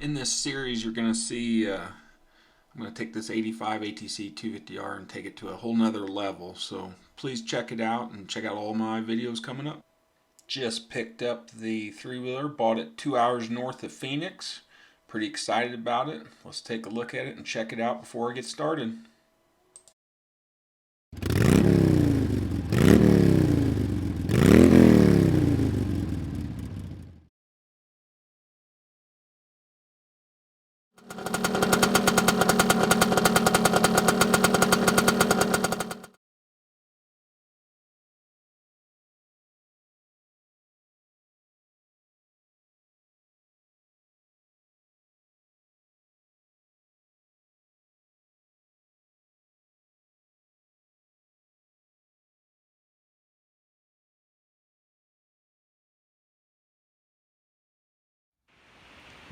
In this series, you're going to see, I'm going to take this 85 ATC 250R and take it to a whole nother level. So please check it out and check out all my videos coming up. Just picked up the three-wheeler, bought it 2 hours north of Phoenix. Pretty excited about it. Let's take a look at it and check it out before I get started.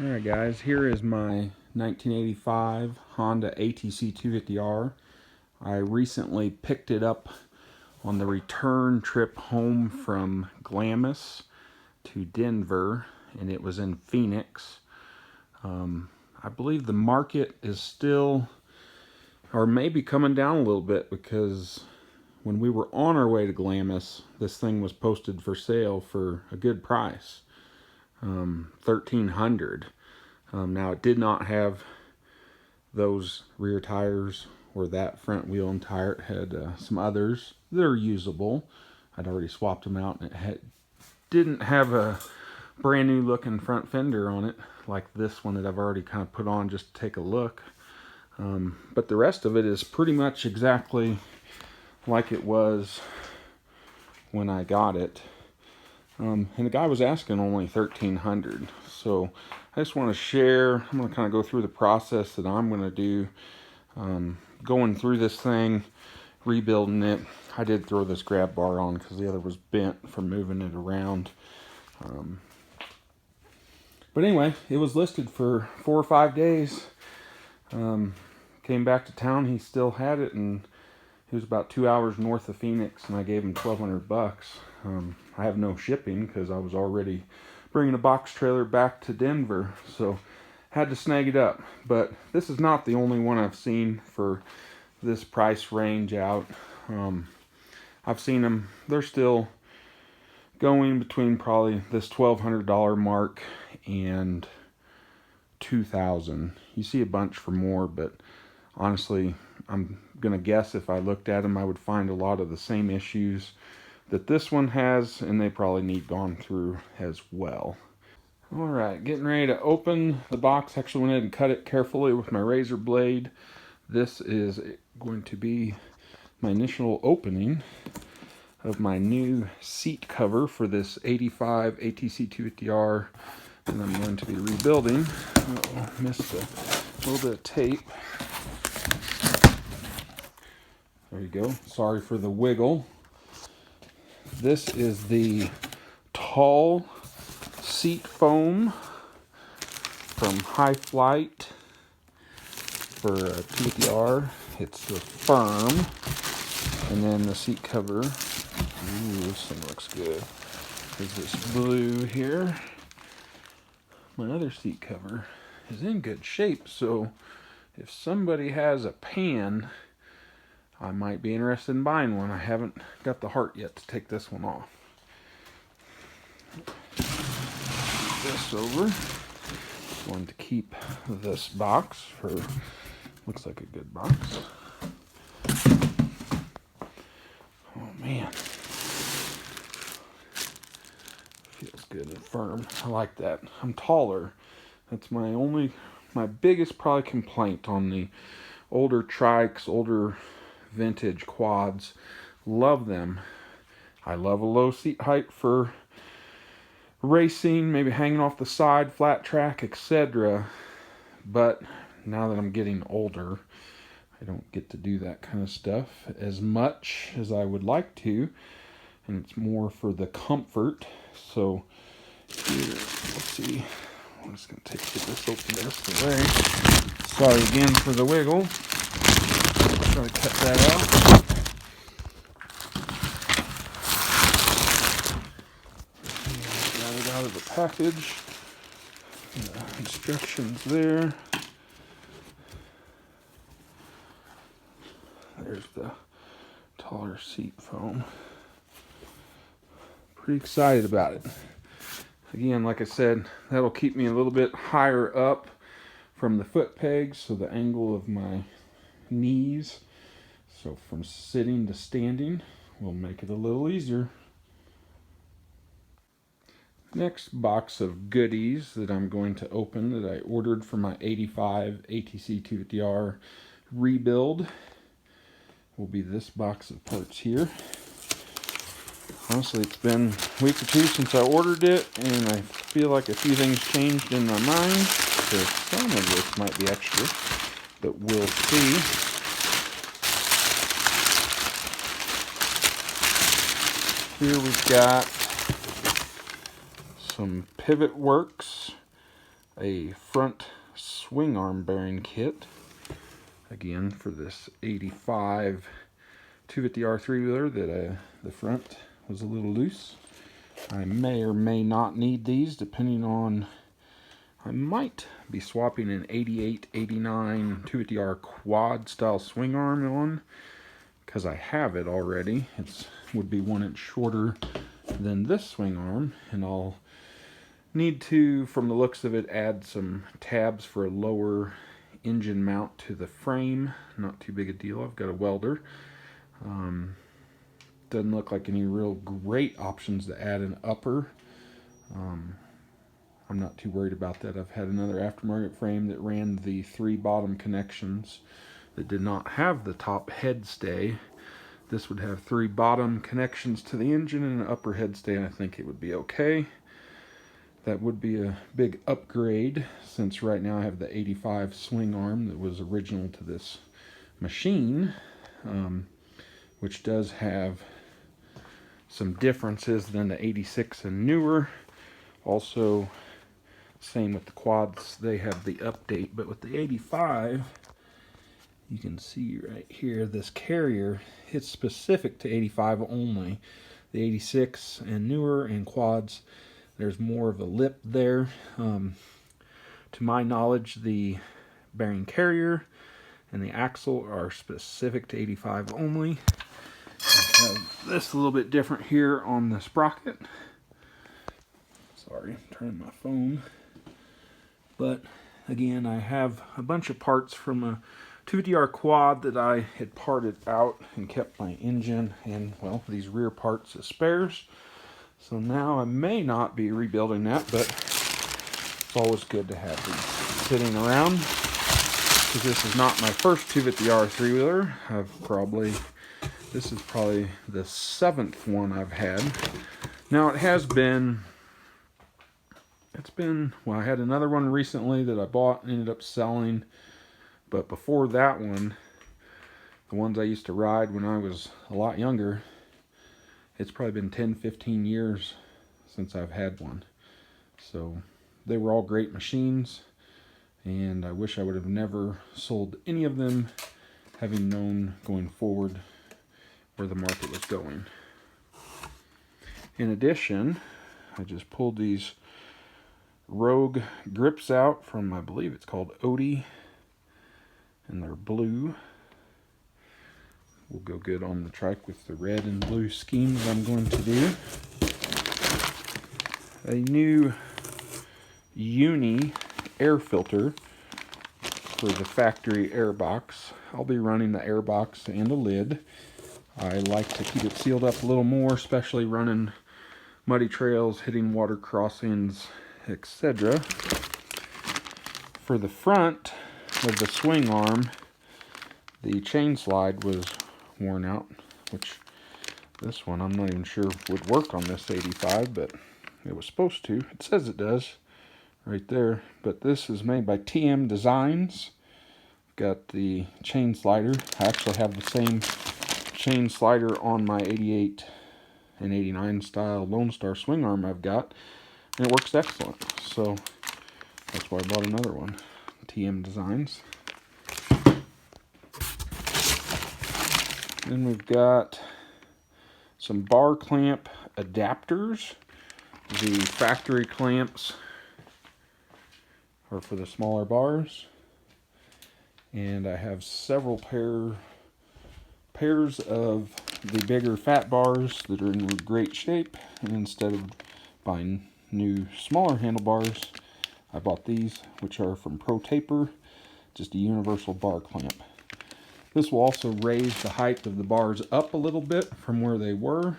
Alright guys, here is my 1985 Honda ATC 250R. I recently picked it up on the return trip home from Glamis to Denver, and it was in Phoenix. I believe the market is still, or maybe coming down a little bit, because when we were on our way to Glamis, this thing was posted for sale for a good price. $1,300. Now it did not have those rear tires or that front wheel and tire. It had some others that are usable. I'd already swapped them out, and it didn't have a brand new looking front fender on it like this one that I've already kind of put on just to take a look. But the rest of it is pretty much exactly like it was when I got it. And the guy was asking only $1,300. So I just want to share, I'm going to kind of go through the process that I'm going to do going through this thing, rebuilding it. I did throw this grab bar on because the other was bent from moving it around. But anyway, it was listed for 4 or 5 days. Came back to town, he still had it, and he was about 2 hours north of Phoenix, and I gave him $1,200. I have no shipping because I was already bringing a box trailer back to Denver, so had to snag it up. But this is not the only one I've seen for this price range out. I've seen them, they're still going between probably this $1,200 mark and $2,000. You see a bunch for more, but honestly, I'm gonna guess if I looked at them, I would find a lot of the same issues that this one has, and they probably need gone through as well. Alright, getting ready to open the box. Actually went ahead and cut it carefully with my razor blade. This is going to be my initial opening of my new seat cover for this 85 ATC 250R, and I'm going to be rebuilding. Uh-oh, missed a little bit of tape. There you go. Sorry for the wiggle. This is the tall seat foam from Flite for a 250R. It's the firm, and then the seat cover. Ooh, this thing looks good. There's this blue here. My other seat cover is in good shape, so if somebody has a pan, I might be interested in buying one. I haven't got the heart yet to take this one off. This over. Going to keep this box for, looks like a good box. Oh man. Feels good and firm. I like that. I'm taller. That's my biggest probably complaint on the older trikes, older vintage quads. Love them. I love a low seat height for racing, maybe hanging off the side, flat track, etc. But now that I'm getting older, I don't get to do that kind of stuff as much as I would like to, and it's more for the comfort. So here, let's see. I'm just going to get this open this away. Sorry again for the wiggle. Try to cut that out. Got it out of the package. Instructions there. There's the taller seat foam. Pretty excited about it. Again, like I said, that'll keep me a little bit higher up from the foot pegs, so the angle of my knees, so from sitting to standing, will make it a little easier. Next box of goodies that I'm going to open that I ordered for my 85 ATC 250R rebuild will be this box of parts here. Honestly, it's been a week or two since I ordered it, and I feel like a few things changed in my mind, so some of this might be extra, but we'll see. Here we've got some Pivot Works, a front swing arm bearing kit, again for this 85 250R 3-wheeler that the front was a little loose. I may or may not need these depending on, I might be swapping an 88, 89 250R quad style swing arm on, because I have it already. It would be 1 inch shorter than this swing arm, and I'll need to, from the looks of it, add some tabs for a lower engine mount to the frame. Not too big a deal. I've got a welder. Doesn't look like any real great options to add an upper. I'm not too worried about that. I've had another aftermarket frame that ran the 3 bottom connections that did not have the top head stay. This would have 3 bottom connections to the engine and an upper head stay, and I think it would be okay. That would be a big upgrade, since right now I have the 85 swing arm that was original to this machine, which does have some differences than the 86 and newer. Also, same with the quads, they have the update, but with the 85, you can see right here, this carrier, it's specific to 85 only. The 86 and newer and quads, there's more of a lip there. To my knowledge, the bearing carrier and the axle are specific to 85 only. I have this a little bit different here on the sprocket. Sorry, I'm turning my phone. But again, I have a bunch of parts from a 250R quad that I had parted out and kept my engine and, well, these rear parts as spares. So now I may not be rebuilding that, but it's always good to have these sitting around, because this is not my first 250R 3-wheeler. This is probably the 7th one I've had. Now well, I had another one recently that I bought and ended up selling, but before that one, the ones I used to ride when I was a lot younger, it's probably been 10-15 years since I've had one. So they were all great machines, and I wish I would have never sold any of them, having known going forward where the market was going. In addition, I just pulled these Rogue grips out from, I believe it's called Odie, and they're blue. Will go good on the trike with the red and blue scheme that I'm going to do. A new Uni air filter for the factory air box. I'll be running the air box and a lid. I like to keep it sealed up a little more, especially running muddy trails, hitting water crossings, etc. For the front of the swing arm, the chain slide was worn out, which this one I'm not even sure would work on this 85, but it was supposed to. It says it does right there, but this is made by TM Designs. Got the chain slider. I actually have the same chain slider on my 88 and 89 style Lonestar swing arm I've got, and it works excellent. So that's why I bought another one. TM Designs. Then we've got some bar clamp adapters. The factory clamps are for the smaller bars. And I have several pairs of the bigger fat bars that are in great shape. And instead of buying new smaller handlebars, I bought these, which are from Pro Taper, just a universal bar clamp. This will also raise the height of the bars up a little bit from where they were,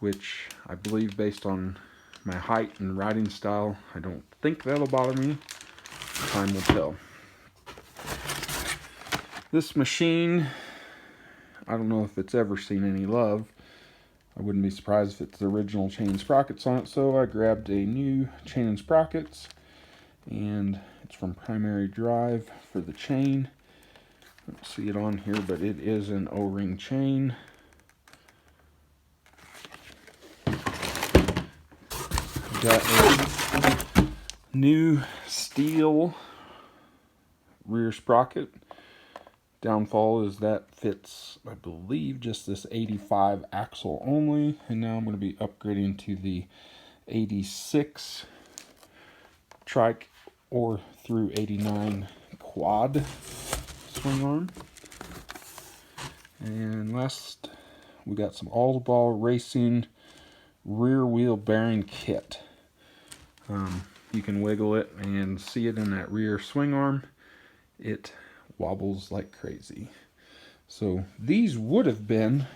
which I believe, based on my height and riding style, I don't think that'll bother me. Time will tell. This machine, I don't know if it's ever seen any love. I wouldn't be surprised if it's the original chain and sprockets on it, so I grabbed a new chain and sprockets, and it's from Primary Drive for the chain. I don't see it on here, but it is an O-ring chain. Got a new steel rear sprocket. Downfall is that fits, I believe, just this 85 axle only, and now I'm going to be upgrading to the 86 Trike or through 89 quad swing arm. And last, we got some all-ball racing rear wheel bearing kit. You can wiggle it and see it in that rear swing arm. It wobbles like crazy. So these would have been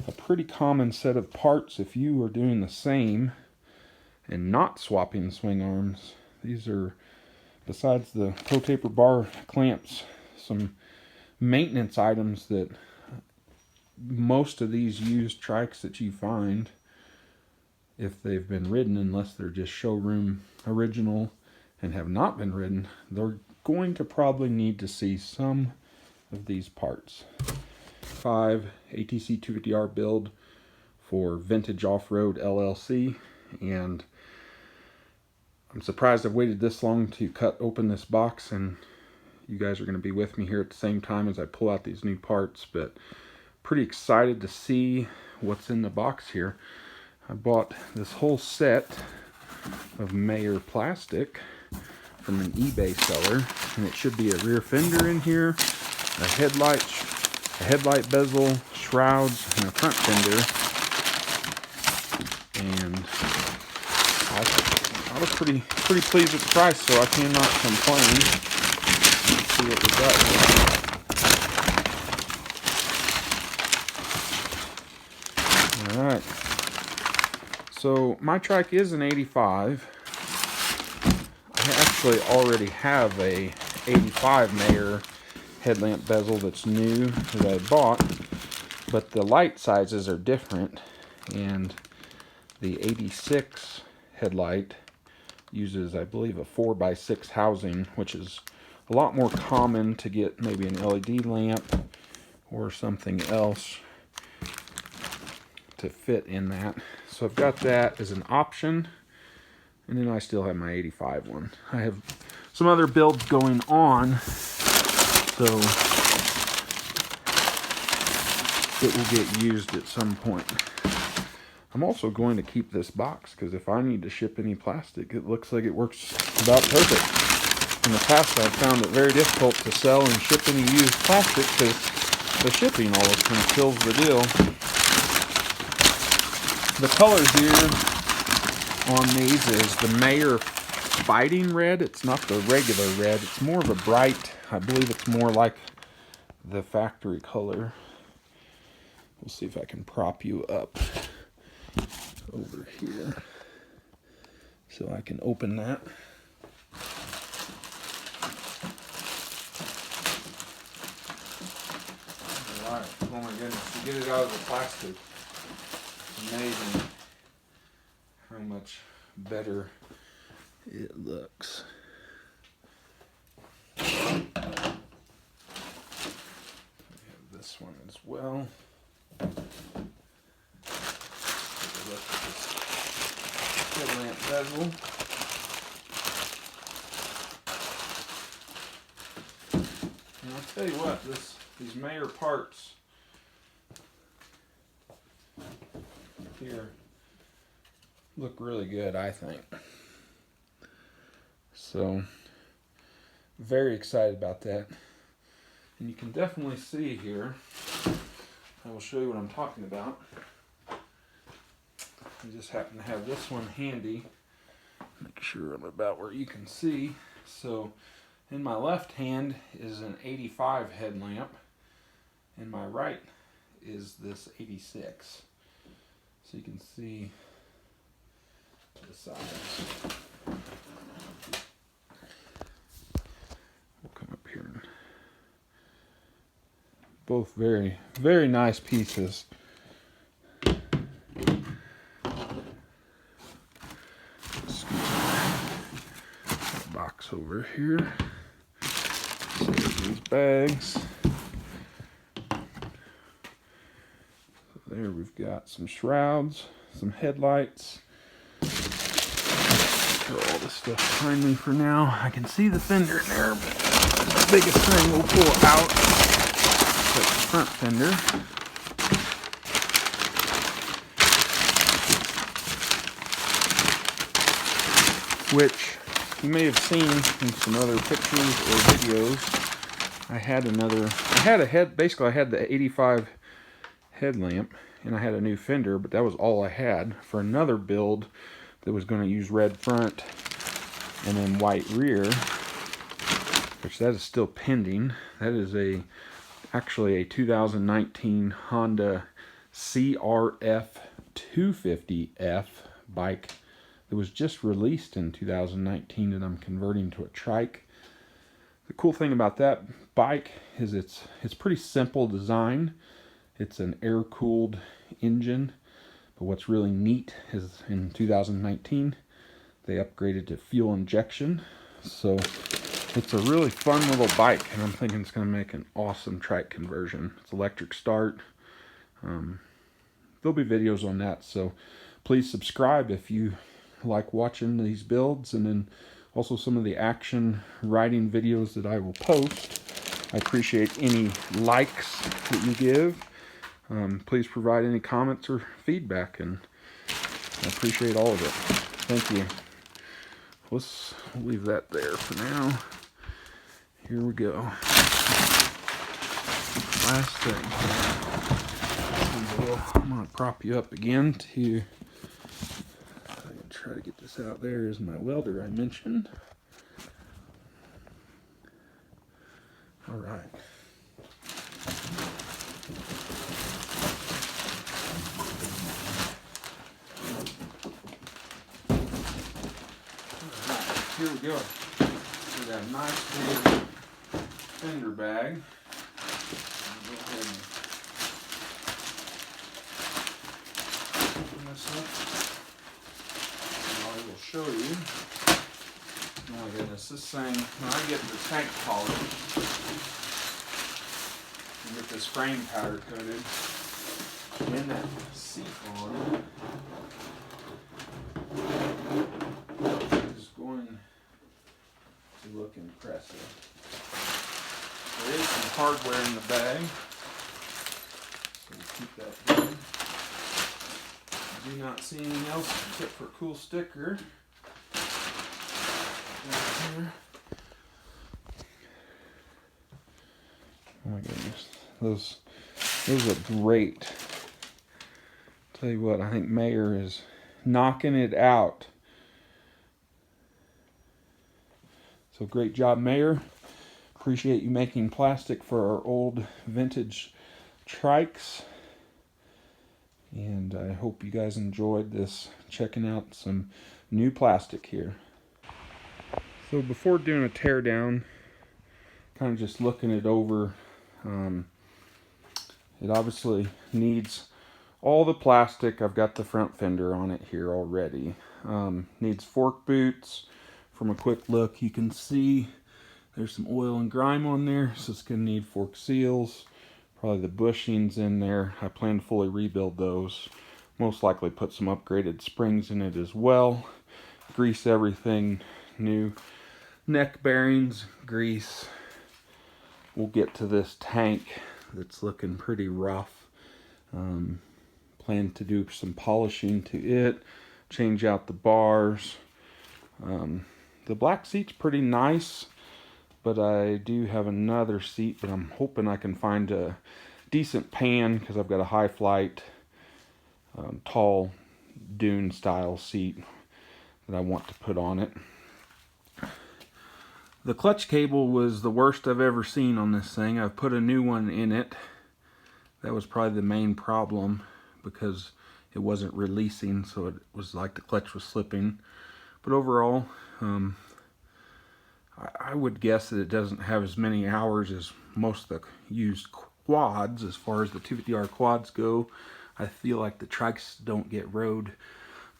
a pretty common set of parts if you were doing the same and not swapping swing arms. These are, besides the Pro Taper bar clamps, some maintenance items that most of these used trikes that you find, if they've been ridden, unless they're just showroom original and have not been ridden, they're going to probably need to see some of these parts. 5 ATC 250R build for Vintage Off-Road LLC, and I'm surprised I've waited this long to cut open this box, and you guys are going to be with me here at the same time as I pull out these new parts, but pretty excited to see what's in the box here. I bought this whole set of Maier Plastic from an eBay seller, and it should be a rear fender in here, a headlight bezel, shrouds, and a front fender. And I was pretty pleased with the price, so I cannot complain. Let's see what we got here. All right. So my trike is an 85. I actually already have a 85 Maier headlamp bezel that's new that I bought, but the light sizes are different, and the 86 headlight uses, I believe, a 4x6 housing, which is a lot more common to get maybe an LED lamp or something else to fit in that. So I've got that as an option, and then I still have my 85 one. I have some other builds going on, so it will get used at some point. I'm also going to keep this box, because if I need to ship any plastic, it looks like it works about perfect. In the past, I've found it very difficult to sell and ship any used plastic, because the shipping always kind of kills the deal. The color here on these is the Maier Fighting Red. It's not the regular red. It's more of a bright, I believe it's more like the factory color. We'll see if I can prop you up over here so I can open that. Alright, oh my goodness, to get it out of the plastic, it's amazing how much better it looks. I have this one as well. Headlamp bezel. And I'll tell you what, these Maier parts here look really good, I think. So So very excited about that. And you can definitely see here, I will show you what I'm talking about. I just happen to have this one handy. Make sure I'm about where you can see. So in my left hand is an 85 headlamp. In my right is this 86. So you can see the size. We'll come up here. Both very, very nice pieces. Box over here. Save these bags. So there we've got some shrouds, some headlights. Throw all this stuff behind me for now. I can see the fender in there, but the biggest thing we'll pull out is the front fender. Which you may have seen in some other pictures or videos. I had the 85 headlamp, and I had a new fender, but that was all I had for another build that was going to use red front and then white rear, which that is still pending. That is actually a 2019 Honda CRF 250F bike that was just released in 2019 that I'm converting to a Trike. The cool thing about that bike is it's pretty simple design. It's an air-cooled engine, but what's really neat is in 2019 they upgraded to fuel injection. So it's a really fun little bike, and I'm thinking it's going to make an awesome Trike conversion. It's electric start. There'll be videos on that, so please subscribe if you like watching these builds, and then also some of the action riding videos that I will post. I appreciate any likes that you give. Please provide any comments or feedback, and I appreciate all of it. Thank you. Let's leave that there for now. Here we go. Last thing. I'm going to prop you up again to try to get this out. There is my welder I mentioned. All right. Here we go. We got a nice big fender bag. Go ahead and open this up. I will show you. Oh my goodness, this thing, when I get the tank polished and get this frame powder coated in that seat on, it's going to look impressive. There is some hardware in the bag, so we'll keep that going. I do not see anything else except for a cool sticker right here. Oh my goodness, those are great. Tell you what, I think Maier is knocking it out. So great job, Maier. Appreciate you making plastic for our old vintage Trikes. And I hope you guys enjoyed this, checking out some new plastic here. So before doing a tear down, kind of just looking it over, it obviously needs all the plastic. I've got the front fender on it here already. Needs fork boots. From a quick look, you can see there's some oil and grime on there, so it's going to need fork seals. Probably the bushings in there. I plan to fully rebuild those. Most likely put some upgraded springs in it as well. Grease everything new. Neck bearings, grease. We'll get to this tank that's looking pretty rough. Plan to do some polishing to it. Change out the bars. The black seat's pretty nice, but I do have another seat, but I'm hoping I can find a decent pan because I've got a high flight, tall dune style seat that I want to put on it. The clutch cable was the worst I've ever seen on this thing. I've put a new one in it. That was probably the main problem because it wasn't releasing, so it was like the clutch was slipping. But overall, I would guess that it doesn't have as many hours as most of the used quads. As far as the 250R quads go, I feel like the Trikes don't get rode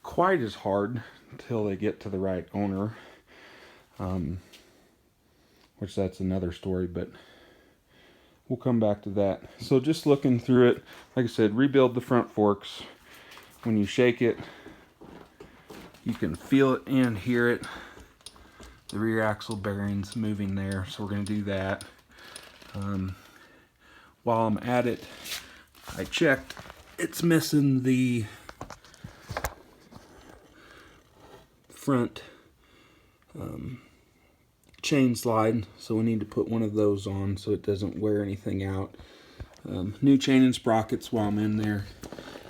quite as hard until they get to the right owner. Which that's another story, but we'll come back to that. So just looking through it, like I said, rebuild the front forks. When you shake it, you can feel it and hear it. The rear axle bearings moving there, so we're going to do that. While I'm at it, I checked. It's missing the front chain slide, so we need to put one of those on so it doesn't wear anything out. New chain and sprockets while I'm in there.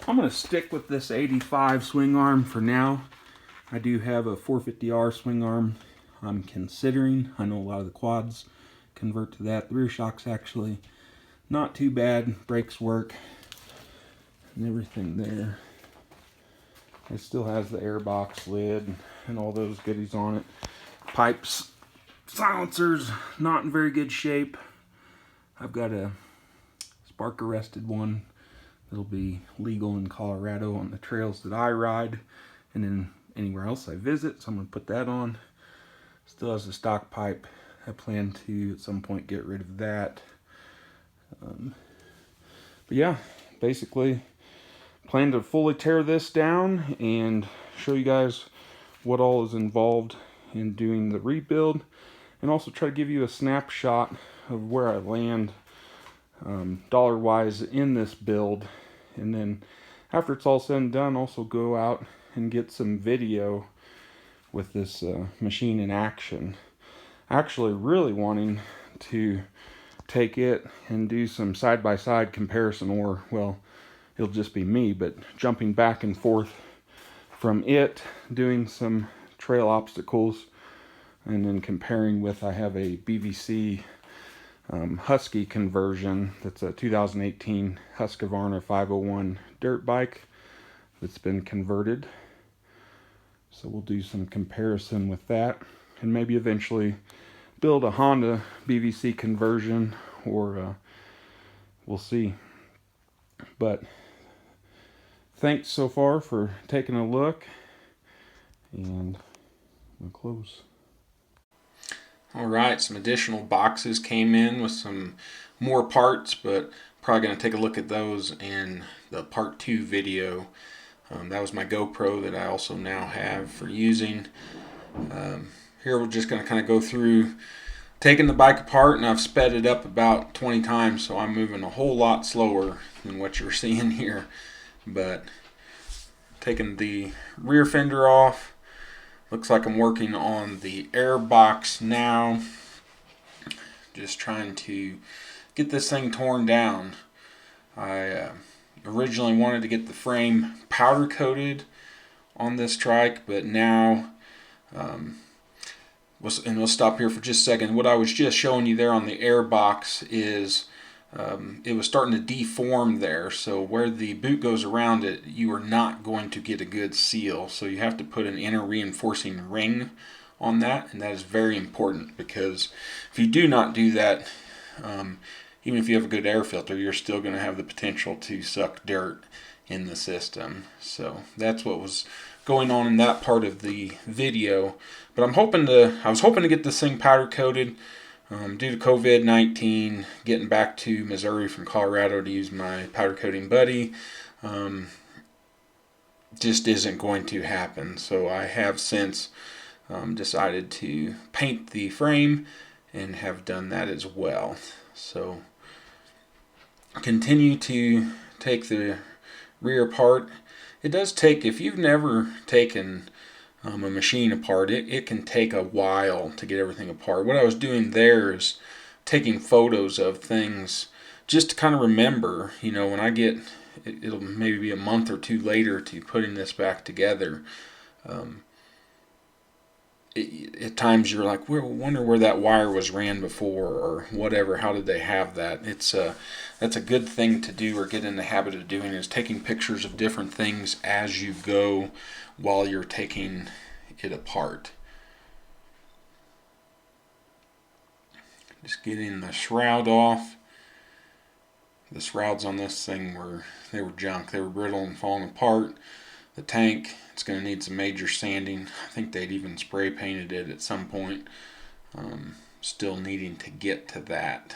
I'm going to stick with this 85 swing arm for now. I do have a 450R swing arm I'm considering. I know a lot of the quads convert to that. The rear shock's actually not too bad. Brakes work and everything there. It still has the air box lid and all those goodies on it. Pipes, silencers, not in very good shape. I've got a spark arrested one that'll be legal in Colorado on the trails that I ride and then anywhere else I visit, so I'm going to put that on. Still has a stock pipe. I plan to at some point get rid of that. But yeah, basically plan to fully tear this down and show you guys what all is involved in doing the rebuild, and also try to give you a snapshot of where I land dollar wise in this build. And then after it's all said and done, also go out and get some video with this machine in action. Actually really wanting to take it and do some side-by-side comparison, or well, it'll just be me, but jumping back and forth from it, doing some trail obstacles, and then comparing with, I have a BVC Husky conversion. That's a 2018 Husqvarna 501 dirt bike that's been converted. So we'll do some comparison with that, and maybe eventually build a Honda BVC conversion, or we'll see. But thanks so far for taking a look, and we'll close. Alright, some additional boxes came in with some more parts, but probably going to take a look at those in the part 2 video. That was my GoPro that I also now have for using. Here we're just going to kind of go through taking the bike apart, and I've sped it up about 20 times, so I'm moving a whole lot slower than what you're seeing here. But taking the rear fender off, looks like I'm working on the air box now. Just trying to get this thing torn down. I originally wanted to get the frame powder coated on this Trike, but now and we'll stop here for just a second. What I was just showing you there on the air box is it was starting to deform there, so where the boot goes around it, you are not going to get a good seal. So you have to put an inner reinforcing ring on that, and that is very important, because if you do not do that, even if you have a good air filter, you're still going to have the potential to suck dirt in the system. So that's what was going on in that part of the video. But I was hoping to get this thing powder coated. Due to COVID-19, getting back to Missouri from Colorado to use my powder coating buddy just isn't going to happen. So I have since decided to paint the frame and have done that as well. So continue to take the rear apart. It does take, if you've never taken a machine apart, it can take a while to get everything apart. What I was doing there is taking photos of things just to kind of remember, you know, when I get, it'll maybe be a month or two later to putting this back together. At times you're like, well, wonder where that wire was ran before, or whatever. How did they have that? That's a good thing to do, or get in the habit of doing, is taking pictures of different things as you go while you're taking it apart. Just getting the shroud off. The shrouds on this thing were junk. They were brittle and falling apart. The tank, it's going to need some major sanding. I think they'd even spray painted it at some point. Still needing to get to that.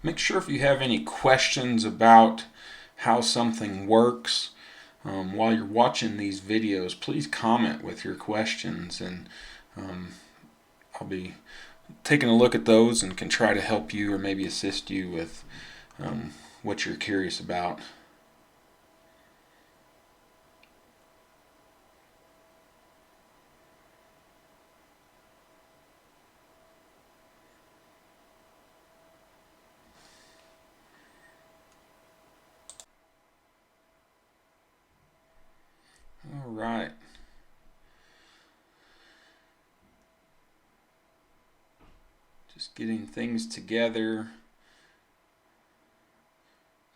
Make sure if you have any questions about how something works, while you're watching these videos, please comment with your questions, and I'll be taking a look at those and can try to help you or maybe assist you with what you're curious about. All right. Just getting things together,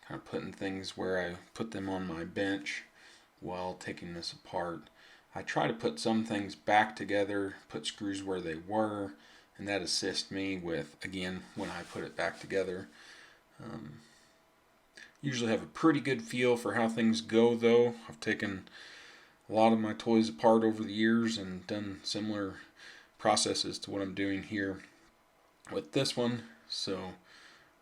kind of putting things where I put them on my bench while taking this apart. I try to put some things back together, put screws where they were, and that assists me with, again, when I put it back together. Usually have a pretty good feel for how things go, though. I've taken a lot of my toys apart over the years and done similar processes to what I'm doing here with this one. So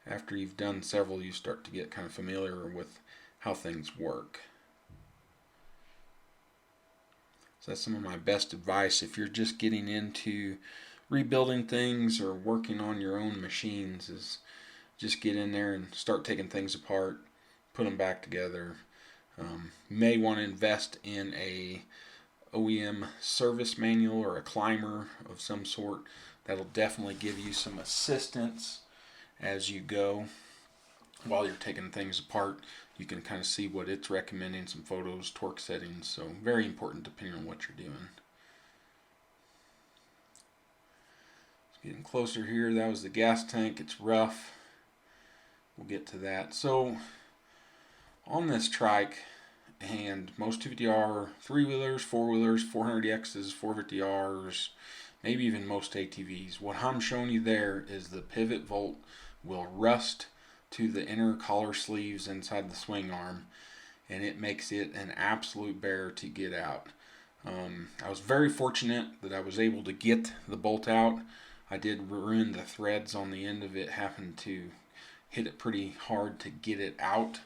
after you've done several, you start to get kind of familiar with how things work. So that's some of my best advice if you're just getting into rebuilding things or working on your own machines, is just get in there and start taking things apart, put them back together. You may want to invest in a OEM service manual or a climber of some sort. That'll definitely give you some assistance as you go. While you're taking things apart, you can kind of see what it's recommending, some photos, torque settings. So very important depending on what you're doing. Getting closer here. That was the gas tank. It's rough. We'll get to that. So on this trike, and most 250R 3-wheelers, 4-wheelers, 400Xs, 450Rs, maybe even most ATVs, what I'm showing you there is the pivot bolt will rust to the inner collar sleeves inside the swing arm, and it makes it an absolute bear to get out. I was very fortunate that I was able to get the bolt out. I did ruin the threads on the end of it, happened to hit it pretty hard to get it out.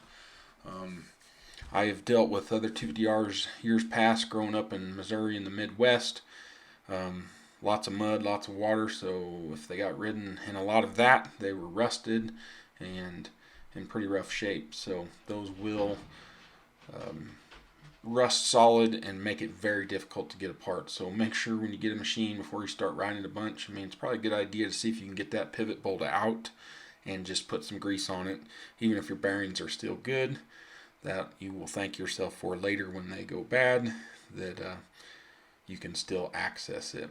I have dealt with other 250Rs years past, growing up in Missouri in the Midwest. Lots of mud, lots of water, so if they got ridden in a lot of that, they were rusted and in pretty rough shape. So those will rust solid and make it very difficult to get apart. So make sure when you get a machine, before you start riding a bunch, I mean, it's probably a good idea to see if you can get that pivot bolt out and just put some grease on it. Even if your bearings are still good, that you will thank yourself for later when they go bad, that you can still access it.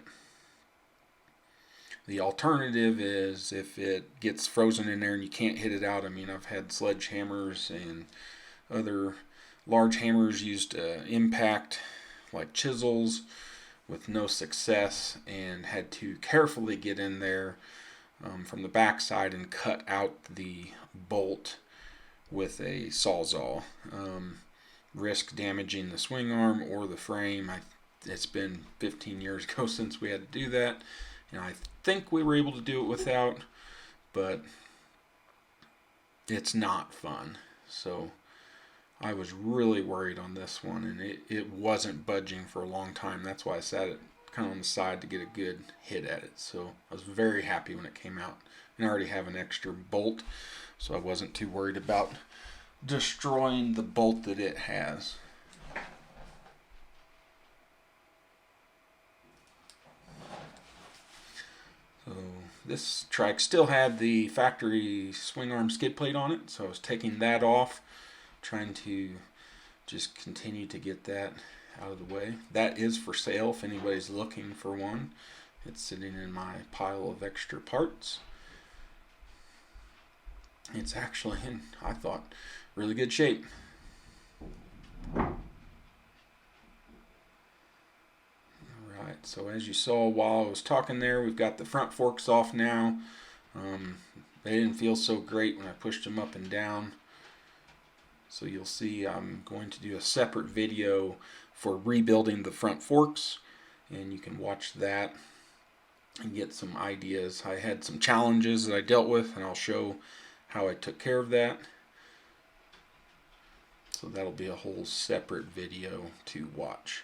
The alternative is if it gets frozen in there and you can't hit it out. I mean, I've had sledgehammers and other large hammers used to impact, like chisels, with no success, and had to carefully get in there from the backside and cut out the bolt with a sawzall. Risk damaging the swing arm or the frame. It's been 15 years ago since we had to do that, and I think we were able to do it without, but it's not fun. So I was really worried on this one, and it wasn't budging for a long time. That's why I sat it kind of on the side to get a good hit at it. So I was very happy when it came out. And I already have an extra bolt, so I wasn't too worried about destroying the bolt that it has. So this trike still had the factory swing arm skid plate on it, so I was taking that off, trying to just continue to get that out of the way. That is for sale if anybody's looking for one. It's sitting in my pile of extra parts. It's actually in, I thought, really good shape. Alright, so as you saw while I was talking there, we've got the front forks off now. They didn't feel so great when I pushed them up and down. So you'll see I'm going to do a separate video for rebuilding the front forks, and you can watch that and get some ideas. I had some challenges that I dealt with, and I'll show how I took care of that. So that'll be a whole separate video to watch.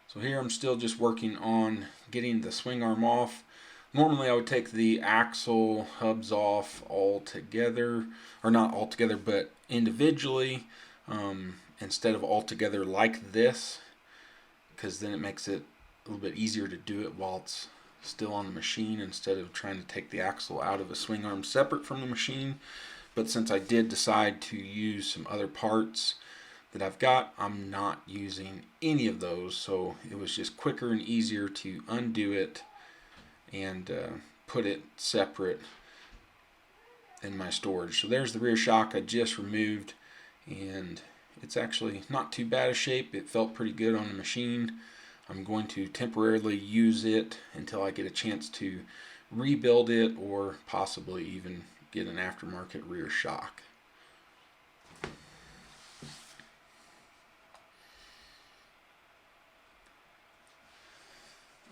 So here I'm still just working on getting the swing arm off. Normally I would take the axle hubs off all together, or not all together, but individually, instead of all together like this, because then it makes it a little bit easier to do it while it's still on the machine, instead of trying to take the axle out of a swing arm separate from the machine. But since I did decide to use some other parts that I've got, I'm not using any of those, so it was just quicker and easier to undo it and put it separate in my storage. So there's the rear shock I just removed, and it's actually not too bad a shape. It felt pretty good on the machine. I'm going to temporarily use it until I get a chance to rebuild it, or possibly even get an aftermarket rear shock.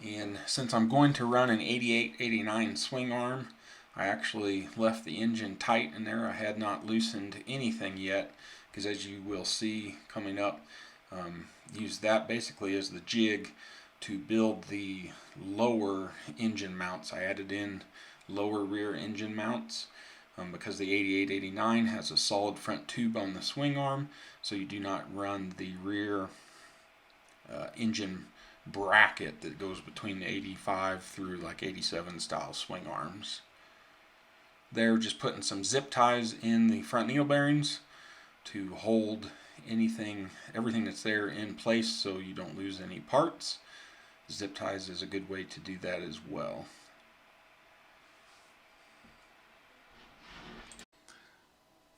And since I'm going to run an 88-89 swing arm, I actually left the engine tight in there. I had not loosened anything yet, because as you will see coming up, use that basically as the jig to build the lower engine mounts. I added in lower rear engine mounts because the 88-89 has a solid front tube on the swing arm, so you do not run the rear engine bracket that goes between the 85 through like 87 style swing arms. They're just putting some zip ties in the front needle bearings to hold everything that's there in place, so you don't lose any parts. Zip ties is a good way to do that as well.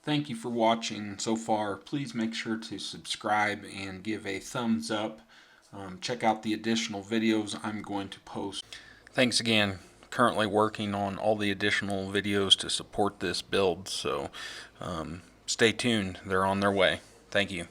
Thank you for watching so far. Please make sure to subscribe and give a thumbs up. Check out the additional videos I'm going to post. Thanks again. Currently working on all the additional videos to support this build, so stay tuned. They're on their way. Thank you.